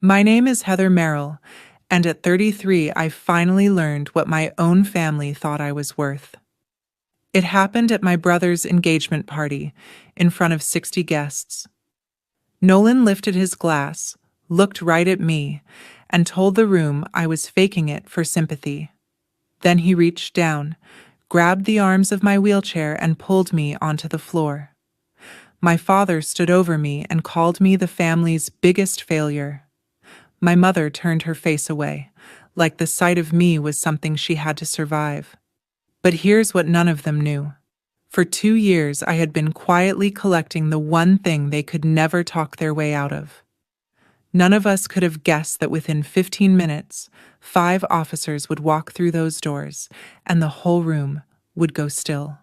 My name is Heather Merrill, and at 33, I finally learned what my own family thought I was worth. It happened at my brother's engagement party, in front of 60 guests. Nolan lifted his glass, looked right at me, and told the room I was faking it for sympathy. Then he reached down, grabbed the arms of my wheelchair, and pulled me onto the floor. My father stood over me and called me the family's biggest failure. My mother turned her face away, like the sight of me was something she had to survive. But here's what none of them knew. For 2 years, I had been quietly collecting the one thing they could never talk their way out of. None of us could have guessed that within 15 minutes, 5 officers would walk through those doors, and the whole room would go still.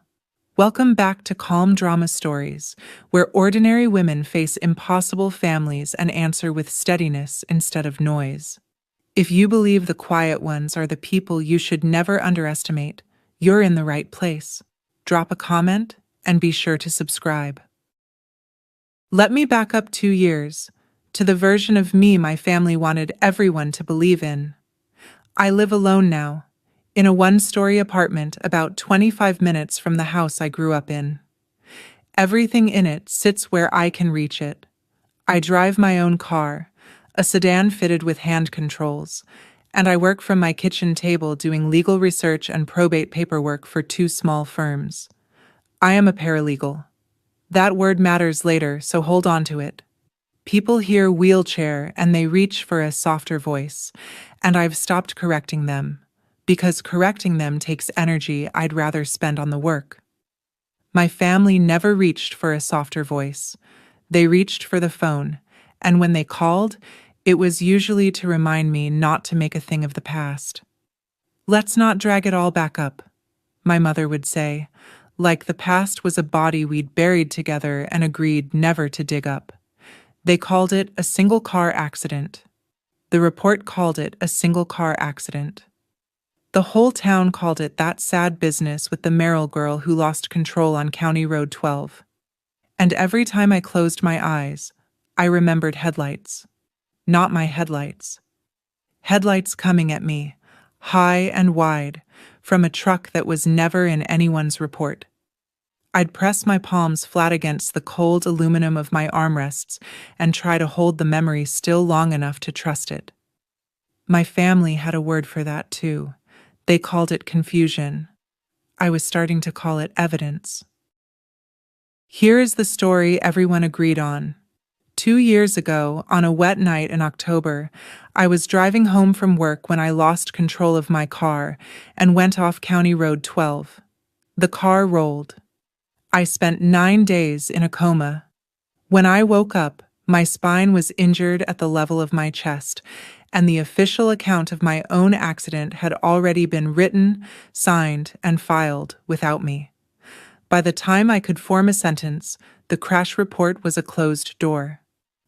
Welcome back to Calm Drama Stories, where ordinary women face impossible families and answer with steadiness instead of noise. If you believe the quiet ones are the people you should never underestimate, you're in the right place. Drop a comment and be sure to subscribe. Let me back up 2 years, to the version of me my family wanted everyone to believe in. I live alone now, in a 1-story apartment about 25 minutes from the house I grew up in. Everything in it sits where I can reach it. I drive my own car, a sedan fitted with hand controls, and I work from my kitchen table doing legal research and probate paperwork for 2 small firms. I am a paralegal. That word matters later, so hold on to it. People hear wheelchair and they reach for a softer voice, and I've stopped correcting them, because correcting them takes energy I'd rather spend on the work. My family never reached for a softer voice. They reached for the phone, and when they called, it was usually to remind me not to make a thing of the past. "Let's not drag it all back up," my mother would say, like the past was a body we'd buried together and agreed never to dig up. They called it a single-car accident. The report called it a single-car accident. The whole town called it that sad business with the Merrill girl who lost control on County Road 12. And every time I closed my eyes, I remembered headlights. Not my headlights. Headlights coming at me, high and wide, from a truck that was never in anyone's report. I'd press my palms flat against the cold aluminum of my armrests and try to hold the memory still long enough to trust it. My family had a word for that too. They called it confusion. I was starting to call it evidence. Here is the story everyone agreed on. 2 years ago, on a wet night in October, I was driving home from work when I lost control of my car and went off County Road 12. The car rolled. I spent 9 days in a coma. When I woke up, my spine was injured at the level of my chest, and the official account of my own accident had already been written, signed, and filed without me. By the time I could form a sentence, the crash report was a closed door.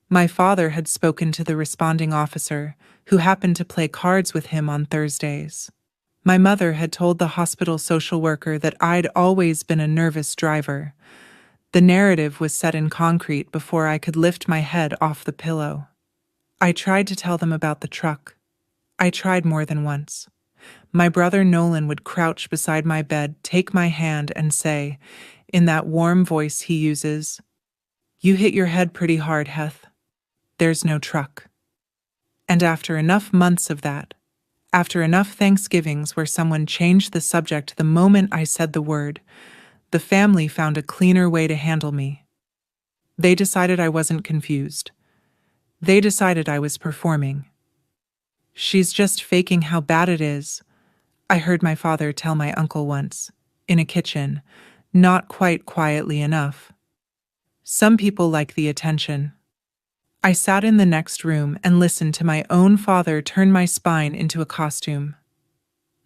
My father had spoken to the responding officer, who happened to play cards with him on Thursdays. My mother had told the hospital social worker that I'd always been a nervous driver. The narrative was set in concrete before I could lift my head off the pillow. I tried to tell them about the truck. I tried more than once. My brother Nolan would crouch beside my bed, take my hand, and say, in that warm voice he uses, "You hit your head pretty hard, Heth. There's no truck." And after enough months of that, after enough Thanksgivings where someone changed the subject the moment I said the word, the family found a cleaner way to handle me. They decided I wasn't confused. They decided I was performing. "She's just faking how bad it is," I heard my father tell my uncle once, in a kitchen, not quite quietly enough. Some people like the attention. I sat in the next room and listened to my own father turn my spine into a costume.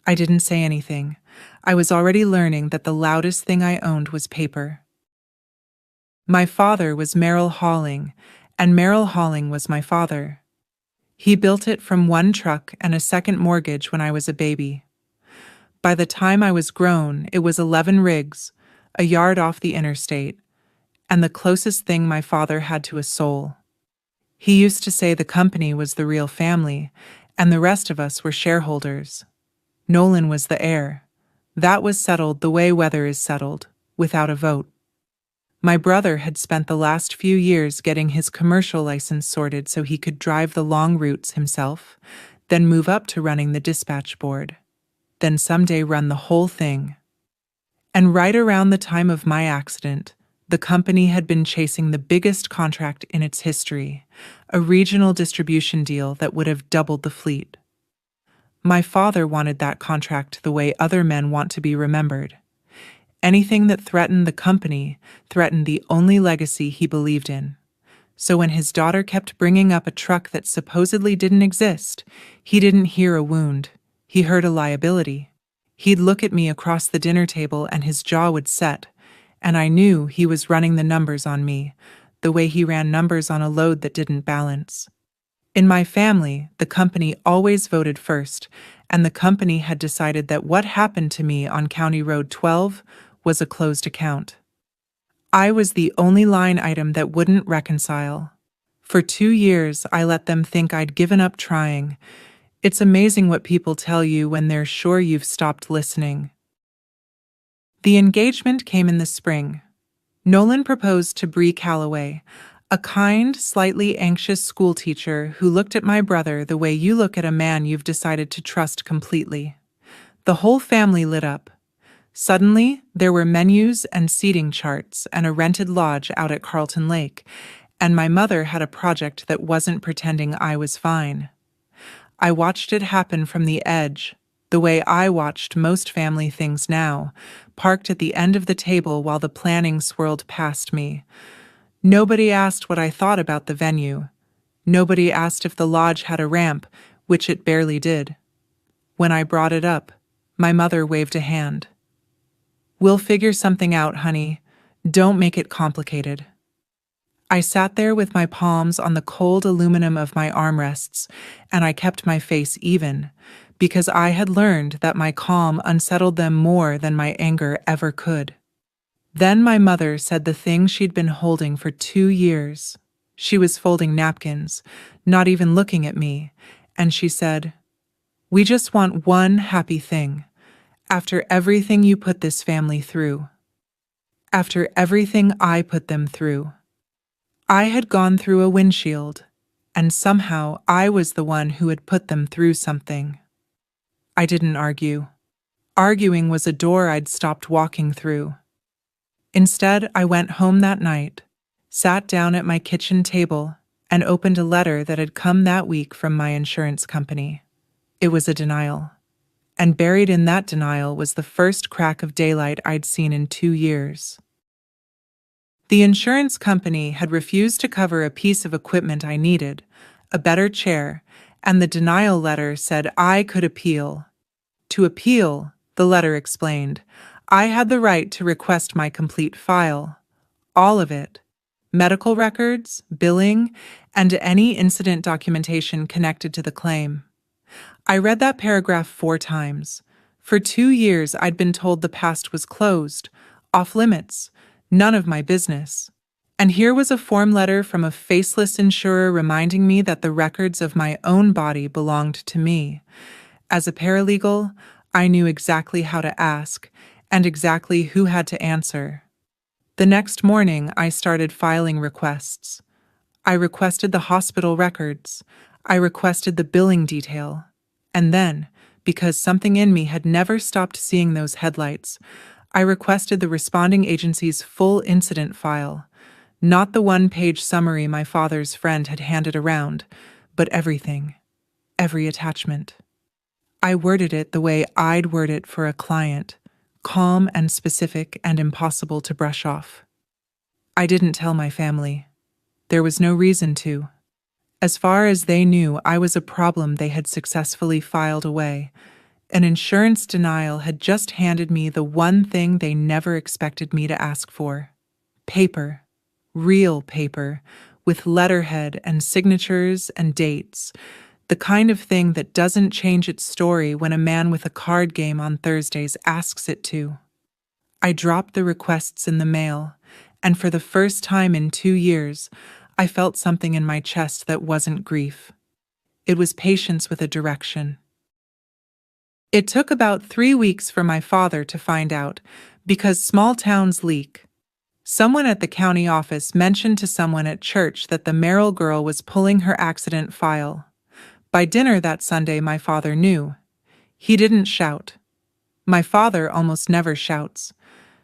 I didn't say anything. I was already learning that the loudest thing I owned was paper. My father was Merrill Hauling, and Merrill Hauling was my father. He built it from 1 truck and a second mortgage when I was a baby. By the time I was grown, it was 11 rigs, a yard off the interstate, and the closest thing my father had to a soul. He used to say the company was the real family, and the rest of us were shareholders. Nolan was the heir. That was settled the way weather is settled, without a vote. My brother had spent the last few years getting his commercial license sorted so he could drive the long routes himself, then move up to running the dispatch board, then someday run the whole thing. And right around the time of my accident, the company had been chasing the biggest contract in its history, a regional distribution deal that would have doubled the fleet. My father wanted that contract the way other men want to be remembered. Anything that threatened the company threatened the only legacy he believed in. So when his daughter kept bringing up a truck that supposedly didn't exist, he didn't hear a wound. He heard a liability. He'd look at me across the dinner table and his jaw would set, and I knew he was running the numbers on me, the way he ran numbers on a load that didn't balance. In my family, the company always voted first, and the company had decided that what happened to me on County Road 12 was a closed account. I was the only line item that wouldn't reconcile. For 2 years, I let them think I'd given up trying. It's amazing what people tell you when they're sure you've stopped listening. The engagement came in the spring. Nolan proposed to Bree Calloway, a kind, slightly anxious schoolteacher who looked at my brother the way you look at a man you've decided to trust completely. The whole family lit up. Suddenly, there were menus and seating charts and a rented lodge out at Carlton Lake, and my mother had a project that wasn't pretending I was fine. I watched it happen from the edge, the way I watched most family things now, parked at the end of the table while the planning swirled past me. Nobody asked what I thought about the venue. Nobody asked if the lodge had a ramp, which it barely did. When I brought it up, my mother waved a hand. "We'll figure something out, honey. Don't make it complicated." I sat there with my palms on the cold aluminum of my armrests, and I kept my face even, because I had learned that my calm unsettled them more than my anger ever could. Then my mother said the thing she'd been holding for 2 years. She was folding napkins, not even looking at me, and she said, "We just want one happy thing. After everything you put this family through. After everything I put them through. I had gone through a windshield, and somehow I was the one who had put them through something." I didn't argue. Arguing was a door I'd stopped walking through. Instead, I went home that night, sat down at my kitchen table, and opened a letter that had come that week from my insurance company. It was a denial. And buried in that denial was the first crack of daylight I'd seen in 2 years. The insurance company had refused to cover a piece of equipment I needed, a better chair, and the denial letter said I could appeal. To appeal, the letter explained, I had the right to request my complete file. All of it. Medical records, billing, and any incident documentation connected to the claim. I read that paragraph 4 times. For 2 years, I'd been told the past was closed, off limits, none of my business. And here was a form letter from a faceless insurer reminding me that the records of my own body belonged to me. As a paralegal, I knew exactly how to ask, and exactly who had to answer. The next morning, I started filing requests. I requested the hospital records. I requested the billing detail. And then, because something in me had never stopped seeing those headlights, I requested the responding agency's full incident file, not the one-page summary my father's friend had handed around, but everything, every attachment. I worded it the way I'd word it for a client, calm and specific and impossible to brush off. I didn't tell my family. There was no reason to. As far as they knew, I was a problem they had successfully filed away. An insurance denial had just handed me the one thing they never expected me to ask for. Paper. Real paper, with letterhead and signatures and dates. The kind of thing that doesn't change its story when a man with a card game on Thursdays asks it to. I dropped the requests in the mail, and for the first time in 2 years, I felt something in my chest that wasn't grief. It was patience with a direction. It took about 3 weeks for my father to find out, because small towns leak. Someone at the county office mentioned to someone at church that the Merrill girl was pulling her accident file. By dinner that Sunday, my father knew. He didn't shout. My father almost never shouts.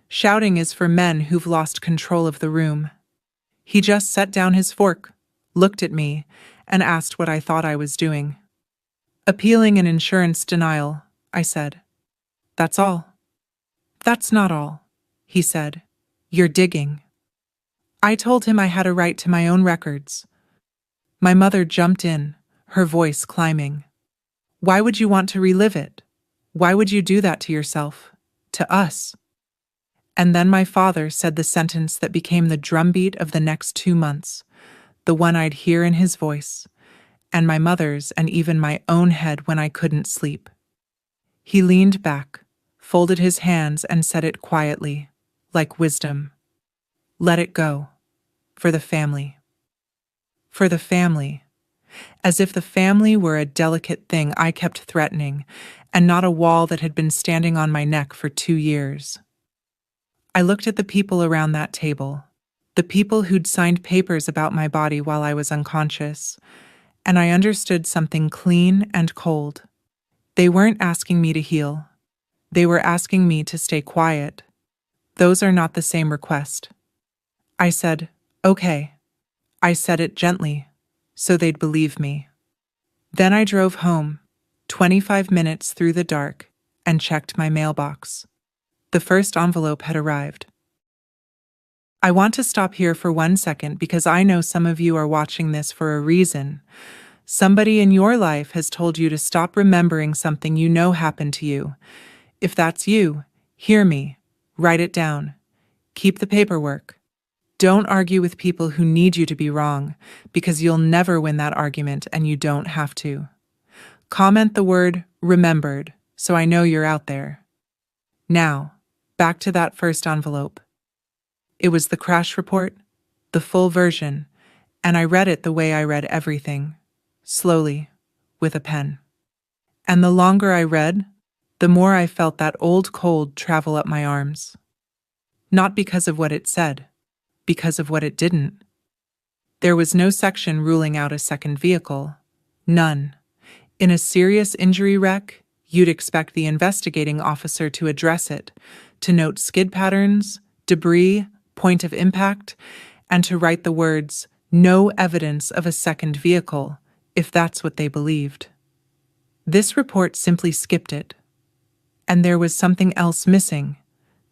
Shouting is for men who've lost control of the room. He just set down his fork, looked at me, and asked what I thought I was doing. Appealing an insurance denial, I said. That's all. That's not all, he said. You're digging. I told him I had a right to my own records. My mother jumped in, her voice climbing. Why would you want to relive it? Why would you do that to yourself? To us? And then my father said the sentence that became the drumbeat of the next 2 months, the one I'd hear in his voice, and my mother's and even my own head when I couldn't sleep. He leaned back, folded his hands, and said it quietly, like wisdom. Let it go. For the family. For the family. As if the family were a delicate thing I kept threatening, and not a wall that had been standing on my neck for 2 years. I looked at the people around that table, the people who'd signed papers about my body while I was unconscious, and I understood something clean and cold. They weren't asking me to heal. They were asking me to stay quiet. Those are not the same request. I said, okay. I said it gently, so they'd believe me. Then I drove home, 25 minutes through the dark, and checked my mailbox. The first envelope had arrived. I want to stop here for 1 second because I know some of you are watching this for a reason. Somebody in your life has told you to stop remembering something you know happened to you. If that's you, hear me. Write it down. Keep the paperwork. Don't argue with people who need you to be wrong, because you'll never win that argument and you don't have to. Comment the word remembered so I know you're out there. Now, back to that first envelope. It was the crash report, the full version, and I read it the way I read everything, slowly, with a pen. And the longer I read, the more I felt that old cold travel up my arms. Not because of what it said, because of what it didn't. There was no section ruling out a second vehicle. None. In a serious injury wreck, you'd expect the investigating officer to address it, to note skid patterns, debris, point of impact, and to write the words, no evidence of a second vehicle, if that's what they believed. This report simply skipped it. And there was something else missing.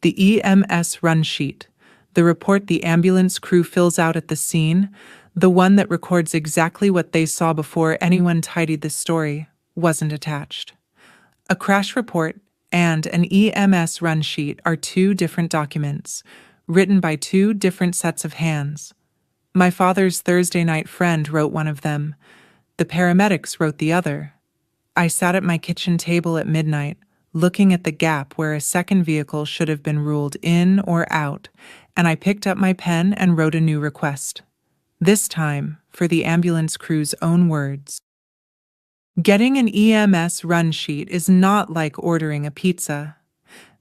The EMS run sheet, the report the ambulance crew fills out at the scene, the one that records exactly what they saw before anyone tidied the story, wasn't attached. A crash report and an EMS run sheet are 2 different documents, written by 2 different sets of hands. My father's Thursday night friend wrote one of them. The paramedics wrote the other. I sat at my kitchen table at midnight, looking at the gap where a second vehicle should have been ruled in or out, and I picked up my pen and wrote a new request. This time, for the ambulance crew's own words. Getting an EMS run sheet is not like ordering a pizza.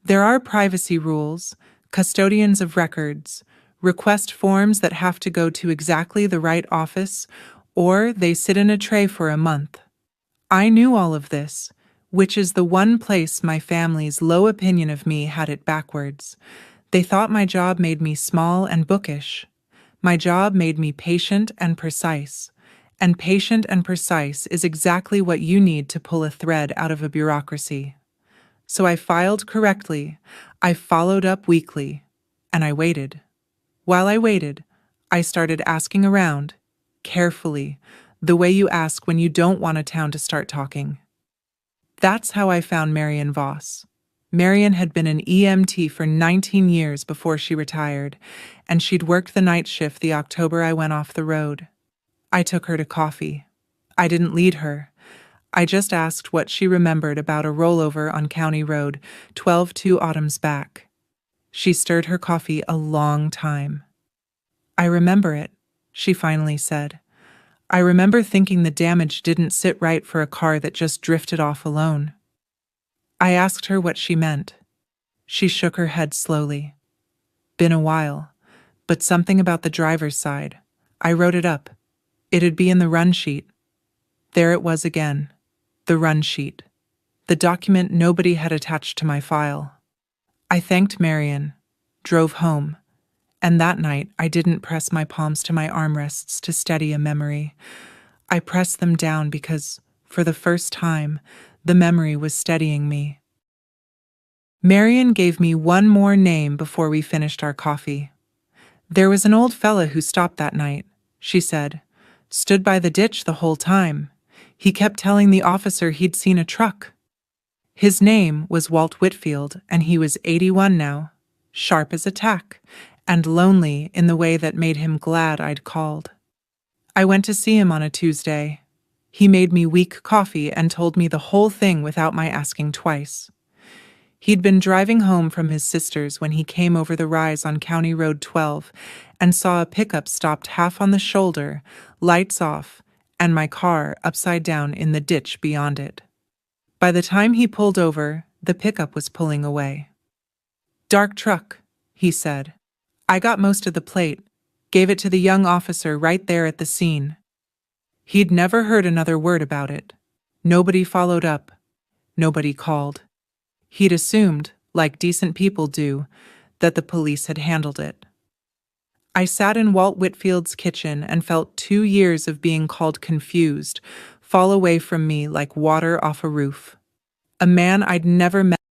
There are privacy rules, custodians of records, request forms that have to go to exactly the right office, or they sit in a tray for a month. I knew all of this, which is the one place my family's low opinion of me had it backwards. They thought my job made me small and bookish. My job made me patient and precise. And patient and precise is exactly what you need to pull a thread out of a bureaucracy. So I filed correctly, I followed up weekly, and I waited. While I waited, I started asking around, carefully, the way you ask when you don't want a town to start talking. That's how I found Marion Voss. Marion had been an EMT for 19 years before she retired, and she'd worked the night shift the October I went off the road. I took her to coffee. I didn't lead her. I just asked what she remembered about a rollover on County Road, 2 autumns back. She stirred her coffee a long time. I remember it, she finally said. I remember thinking the damage didn't sit right for a car that just drifted off alone. I asked her what she meant. She shook her head slowly. Been a while, but something about the driver's side. I wrote it up. It'd be in the run sheet. There it was again. The run sheet. The document nobody had attached to my file. I thanked Marion, drove home, and that night I didn't press my palms to my armrests to steady a memory. I pressed them down because, for the first time, the memory was steadying me. Marion gave me one more name before we finished our coffee. There was an old fella who stopped that night, she said. Stood by the ditch the whole time. He kept telling the officer he'd seen a truck. His name was Walt Whitfield, and he was 81 now, sharp as a tack, and lonely in the way that made him glad I'd called. I went to see him on a Tuesday. He made me weak coffee and told me the whole thing without my asking twice. He'd been driving home from his sister's when he came over the rise on County Road 12 and saw a pickup stopped half on the shoulder, lights off, and my car upside down in the ditch beyond it. By the time he pulled over, the pickup was pulling away. Dark truck, he said. I got most of the plate, gave it to the young officer right there at the scene. He'd never heard another word about it. Nobody followed up. Nobody called. He'd assumed, like decent people do, that the police had handled it. I sat in Walt Whitfield's kitchen and felt 2 years of being called confused fall away from me like water off a roof. A man I'd never met